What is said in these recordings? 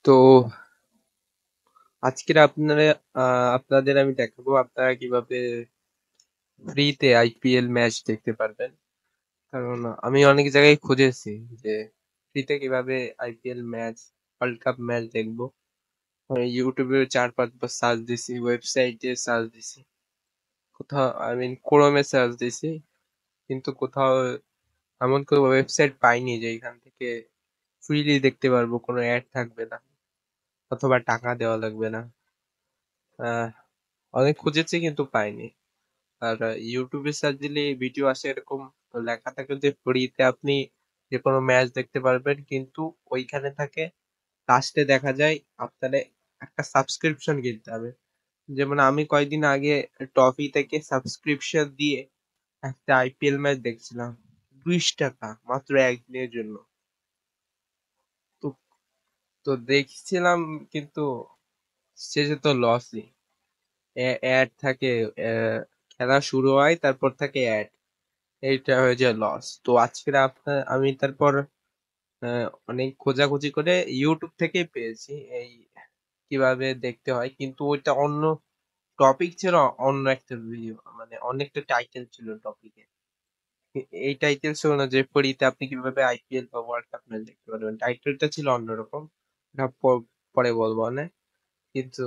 তো আজকের আপনাদের আমি দেখাবো আপনারা কিভাবে ফ্রিতে আইপিএল ম্যাচ দেখতে পারবেন। কারণ আমি অনেক জায়গায় খুঁজেছি যে ফ্রিতে কিভাবে IPL match, world cup match দেখবো। আমি ইউটিউবে 4-5 বার সার্চ দিছি, ওয়েবসাইটে সার্চ দিছি, কোথাও ক্রোমে সার্চ দিছি, কিন্তু কোথাও এমন কোনো ওয়েবসাইট পাইনি যে এখান থেকে ফ্রিলি দেখতে পারবো, কোনো অ্যাড থাকবে না অথবা টাকা দেওয়া লাগবে না। আহ অনেক খুঁজেছি কিন্তু পাইনি। আর ইউটিউবে সার্চ দিলে ভিডিও আসে এরকম লেখা থাকে যে ফ্রিতে আপনি যে কোনো ম্যাচ দেখতে পারবেন, কিন্তু ওইখানে থাকে লাস্টে দেখা যায় আপনার একটা সাবস্ক্রিপশন কিনতে হবে। যেমন আমি কয়েকদিন আগে টফি থেকে সাবস্ক্রিপশন দিয়ে একটা আইপিএল ম্যাচ দেখছিলাম, 20 টাকা মাত্র একদিনের জন্য। তো তো দেখছিলাম, কিন্তু শেষে তো লসই। অ্যাড থাকে, খেলা শুরু হয় তারপর থাকে অ্যাড, এইটা হয়ে যায় লস। তো আজকে আমি তারপর অনেক খোঁজাখুঁজি করে ইউটিউব থেকে পেয়েছি এই কিভাবে দেখতে হয়, কিন্তু ওইটা অন্য টপিক ছিল, অন্য একটা ভিডিও, মানে অনেকটা টাইটেল ছিল টপিকে। এই টাইটেল ছিল না যে ফ্রিতে আপনি কিভাবে আইপিএল বা ওয়ার্ল্ড কাপ ম্যাচ দেখতে পারবেন, টাইটেলটা ছিল অন্যরকম। এটা পরে বলবো না, কিন্তু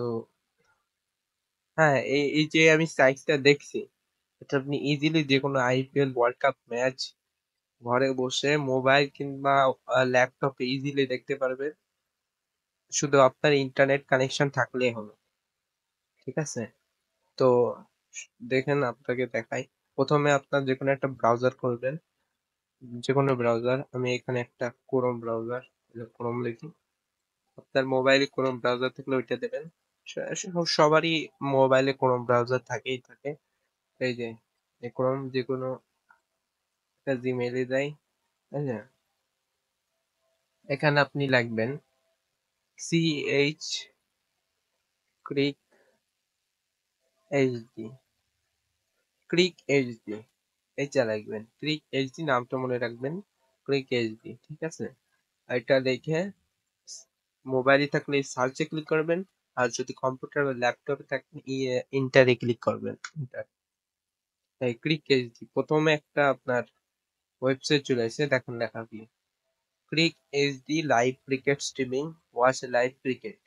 হ্যাঁ, এই যে আমি সাইটটা দেখছি, এটা আপনি ইজিলি যে কোনো আইপিএল ওয়ার্ল্ড কাপ ম্যাচ ঘরে বসে মোবাইল কিংবা ল্যাপটপে ইজিলি দেখতে পারবেন, শুধু আপনার ইন্টারনেট কানেকশন থাকলেই হলো। ঠিক আছে? তো দেখেন, আপনাকে দেখাই। প্রথমে আপনার যে কোনো একটা ব্রাউজার করবেন, যে কোনো ব্রাউজার। আমি এখানে একটা ক্রোম ব্রাউজার, ক্রোম লিখি। আপনার মোবাইলে ক্রোম ব্রাউজার থাকলে ওইটা দেবেন। সবারই মোবাইলে ক্রোম ব্রাউজার থাকেই থাকে। এই যে ক্রোম, যে কোনো একটা জিমেইলে দেয়। তাই না? এখানে আপনি লিখবেন CH ক্রিক এইচডি, ক্রিক এইচডি, এইটা লিখবেন। ক্রিক এইচডি নামটা মনে রাখবেন, ক্রিক এইচডি। ঠিক আছে? এটা লিখে মোবাইলে থাকলে সার্চে ক্লিক করবেন, আর যদি কম্পিউটার বা ল্যাপটপে থাকেন ইন্টারে ক্লিক করবেন। ইন্টার, এই ক্রিক এইচডি। প্রথমে একটা আপনার ওয়েবসাইট চলে আসে, দেখুন লেখা কি, Cric HD live cricket streaming, watch live cricket.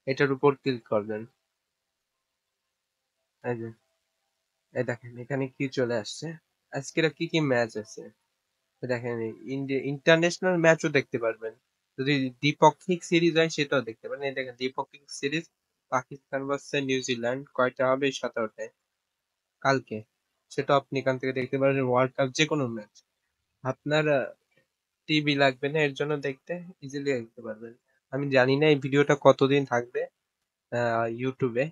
এটার উপর ক্লিক করবেন। এই যে, এই দেখেন এখানে কি চলে আসছে, আজকের কি কি ম্যাচ আছে। দেখেন ইন্ডিয়া ইন্টারন্যাশনাল ম্যাচও দেখতে পারবেন, যদি দ্বিপাক্ষিক সিরিজ হয় সেটাও দেখতে পারেন। এই দেখেন দ্বিপাক্ষিক সিরিজ, পাকিস্তান ভার্সেস নিউজিল্যান্ড, কয়টা হবে? 17টায়, কালকে। সেটা আপনি এখান থেকে দেখতে পারেন। ওয়ার্ল্ড কাপ যে কোনো ম্যাচ, আপনার টিভি লাগবে না এর জন্য দেখতে, ইজিলি দেখতে পারবেন। আমি জানি না এই ভিডিওটা কতদিন থাকবে ইউটিউবে,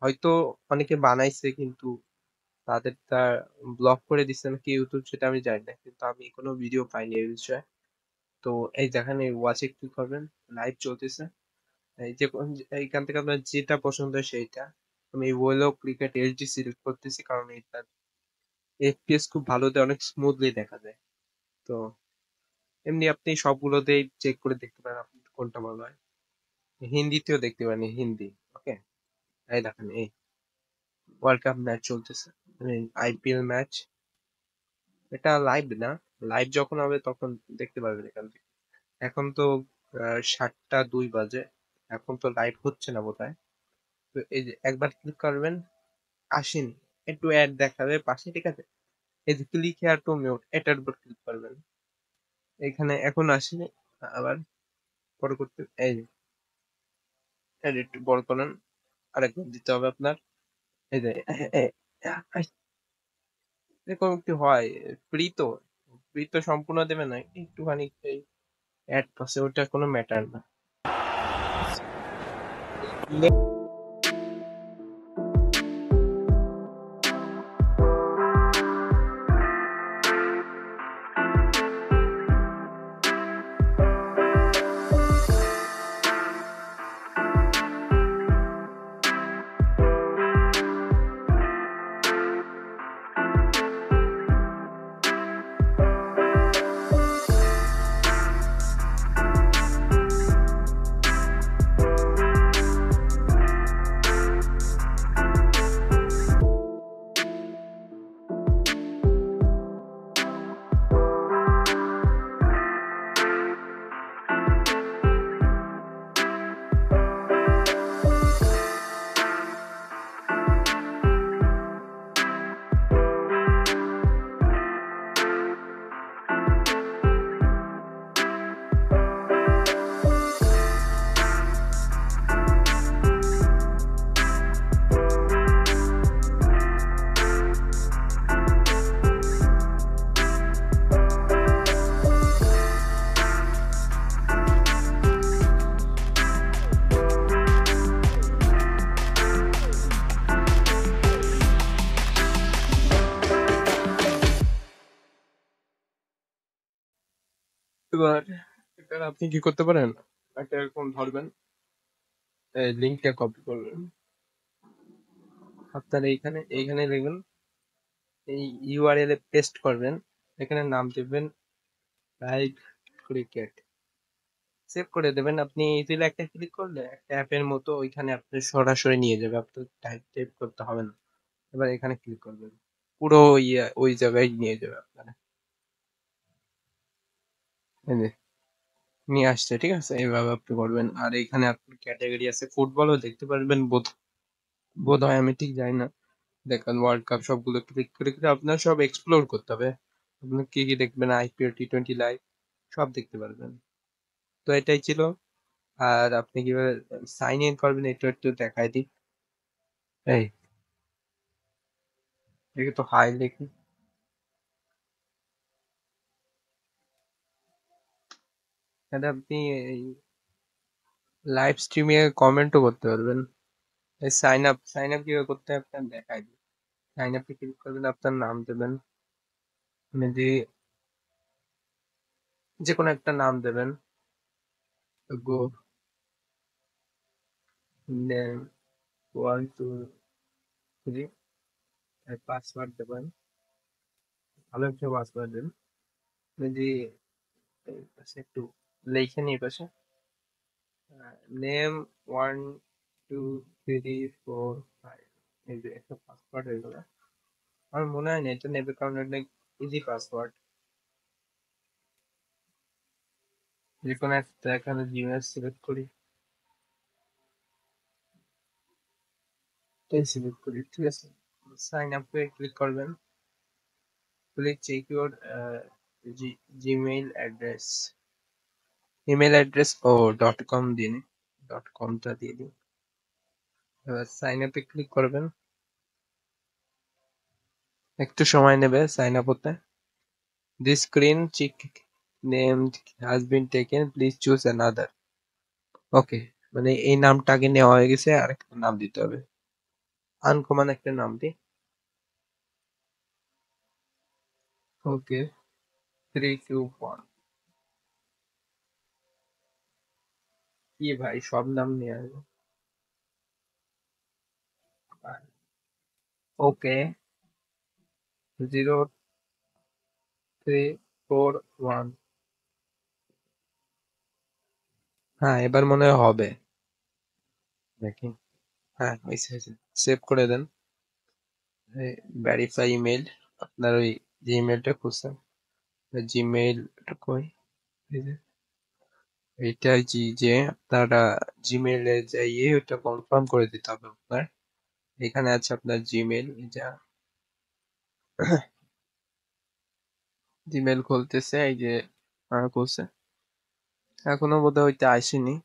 হয়তো অনেকে বানাইছে কিন্তু তাদেরটা ব্লক করে দিচ্ছে নাকি ইউটিউব, সেটা আমি জানি না, কিন্তু আমি কোনো ভিডিও পাইনি এই বিষয়ে। তো এই দেখেন, এই ওয়াচে ক্লিক করবেন, লাইভ চলতেছে। এই যে এইখান থেকে আপনার যেটা পছন্দ হয় সেইটা। আমি ওয়েলো ক্রিকেট এইচডি সিলেক্ট করতেছি, কারণ এটা এফপিএস খুব ভালো দেয়, অনেক স্মুথলি দেখা যায়। তো এমনি আপনি সবগুলোতেই চেক করে দেখতে পারেন আপনার কোনটা ভালো হয়। হিন্দিতেও দেখতে পারেন, হিন্দি। ওকে, এই দেখেন এই ওয়ার্ল্ড কাপ ম্যাচ চলতেছে, আইপিএল ম্যাচ। এটা লাইভ না, লাইভ যখন হবে তখন দেখতে পারবেন এখান থেকে। এখন তো 7টা 2 বাজে, এখন তো লাইভ হচ্ছে না বোধহয়। তো এই যে একবার ক্লিক করবেন, আসেনি, একটু অ্যাড দেখাবে পাশে। ঠিক আছে? এই যে ক্লিক হেয়ার টু মিউট, এটার উপর ক্লিক করবেন। এখানে এখন আসেনি, আবার বড় করতে, এই যে এটা একটু বড় করেন, আরেকবার দিতে হবে আপনার। এই যে এরকম একটু হয়। ফ্রি তো, ফ্রি তো সম্পূর্ণ দেবে না, একটুখানি এই অ্যাড পাশে, ওটা কোনো ম্যাটার না। এবার এবার আপনি কি করতে পারেন, একটা এরকম ধরবেন, লিঙ্কটা কপি করবেন, আপনার এইখানে এইখানে লিখবেন, এই ইউআরএল এ পেস্ট করবেন, এখানে নাম দেবেন লাইভ ক্রিকেট, সেভ করে দেবেন। আপনি ইজিলি একটা ক্লিক করলে একটা অ্যাপের মতো ওইখানে আপনি সরাসরি নিয়ে যাবে, আপনার টাইপ টাইপ করতে হবে না। এবার এখানে ক্লিক করবেন, পুরো ইয়ে ওই জায়গায় নিয়ে যাবে আপনারা। এই যে নিয়ে আসছে, ঠিক আছে, এইভাবে আপনি করবেন। আর এখানে আপনার ক্যাটাগরি আছে, ফুটবলও দেখতে পারবেন বোধ বোধ হয়, আমি ঠিক জানি না। দেখেন ওয়ার্ল্ড কাপ সবগুলো ক্লিক করে করে আপনার সব এক্সপ্লোর করতে হবে। আপনি কি কি দেখবেন, আইপিএল, টি-20 লাইভ সব দেখতে পারবেন। তো এটাই ছিল। আর আপনি কিভাবে সাইন ইন করবেন এটা একটু দেখাই দিই। এই দেখি তো, হাই লিখি। এটা আপনি এই লাইভ স্ট্রিমে কমেন্টও করতে পারবেন। এই সাইন আপ কিভাবে করতে হয় আপনার দেখাই দিই। সাইন আপে ক্লিক করবেন, আপনার নাম দেবেন, আপনি যে কোনো একটা নাম দেবেন, গো, দেন 1 2 3, পাসওয়ার্ড দেবেন, ভালো একটা পাসওয়ার্ড দেন। যদি এই পাশে একটু লিখে নিই, পাশে নেম 1 2 3 4 5, এই যে একটা পাসওয়ার্ড হয়ে গেল। আমার মনে হয় না এটা নেবে, কারণ এটা ইজি পাসওয়ার্ড। যে কোনো একটা এখানে জিমেল সিলেক্ট করি, এটাই সিলেক্ট করি, ঠিক আছে। সাইন আপ এ ক্লিক করবেন, please check your Gmail address, email address ও ডট কম দিন, ডট কমটা দিয়ে দিন। এবার সাইন আপে ক্লিক করবেন, একটু সময় নেবে সাইন আপ হতে। This screen check name has been taken, please choose another. Okay, মানে এই নামটা আগে নেওয়া হয়ে গেছে, আর একটা নাম দিতে হবে, আনকমন একটা নাম দিই। ওকে, 3 2 1। কি ভাই, সব নাম নিয়ে আসবো? ওকে, 0 3 4 1। হ্যাঁ, এবার মনে হয় হবে, দেখি। হ্যাঁ, হয়েছে হয়েছে, সেভ করে দেন। ভেরিফাই ইমেল, আপনার ওই যে ইমেলটা খুঁজছেন, জিমেইলটা কই, এই যে এইটা, জি, যে আপনারা জিমেইলে যাইয়ে ওটা কনফার্ম করে দিতে হবে আপনার। এখানে আছে আপনার জিমেইল, যা জিমেইল খুলতেছে, এই যে খুলছে, এখনো বোধহয় ওইটা আসেনি।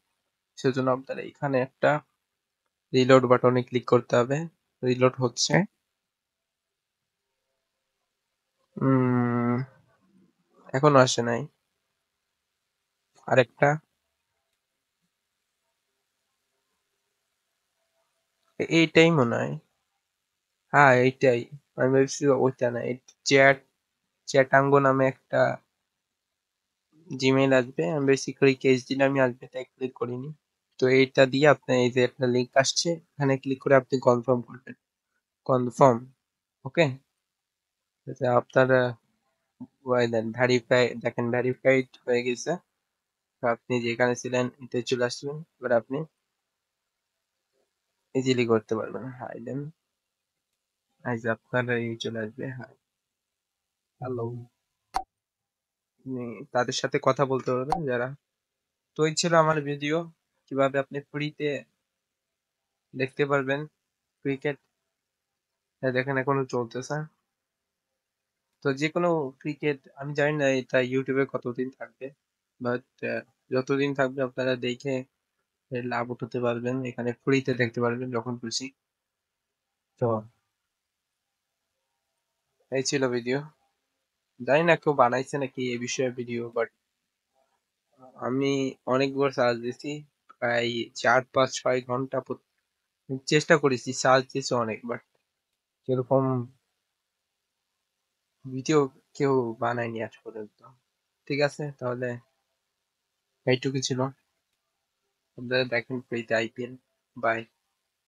সেজন্য আপনার এখানে একটা রিলোড বাটনে ক্লিক করতে হবে, রিলোড হচ্ছে। উম এখনো আসে নাই, আরেকটা, এইটাই মনে হয়। হ্যাঁ, এইটাই। আমি ভাবছি ওইটা না, চ্যাট চ্যাটাঙ্গো নামে একটা জিমেইল আসবে, আমি বেসিক্যালি কেএসডি নামে আসবে, তাই ক্লিক করিনি। তো এইটা দিয়ে আপনি এই যে একটা লিঙ্ক আসছে, এখানে ক্লিক করে আপনি কনফার্ম করবেন, কনফার্ম। ওকে, আপনার দেন ভেরিফাই, দেখেন ভেরিফাইড হয়ে গেছে। তো আপনি যেখানে ছিলেন এতে চলে আসবেন, এবার আপনি ইজিলি করতে পারবেন। হাই দেন, এই যে আপনার এই চলে আসবে, হাই, হ্যালো, আপনি তাদের সাথে কথা বলতে পারবেন যারা। তো এই ছিল আমার ভিডিও, কিভাবে আপনি ফ্রিতে দেখতে পারবেন ক্রিকেট। দেখেন এখনো চলতেছে। তো যে কোনো ক্রিকেট, আমি জানি না এটা ইউটিউবে কতদিন থাকবে, বাট যতদিন থাকবে আপনারা দেখে এর লাভ উঠাতে পারবেন, এখানে ফ্রিতে দেখতে পারবেন যখন খুশি। তো এই ছিল ভিডিও, জানি না কেউ বানাইছে নাকি এই বিষয়ে ভিডিও, বাট আমি অনেকবার সার্চ দিছি, প্রায় 4 5 6 ঘন্টা চেষ্টা করেছি, সার্চ দিয়েছি অনেক, বাট সেরকম ভিডিও কেউ বানায়নি আজ পর্যন্ত। ঠিক আছে তাহলে। এইটুকু ছিল। আপনারা দেখেন ফ্রিতে আইপিএল। বাই।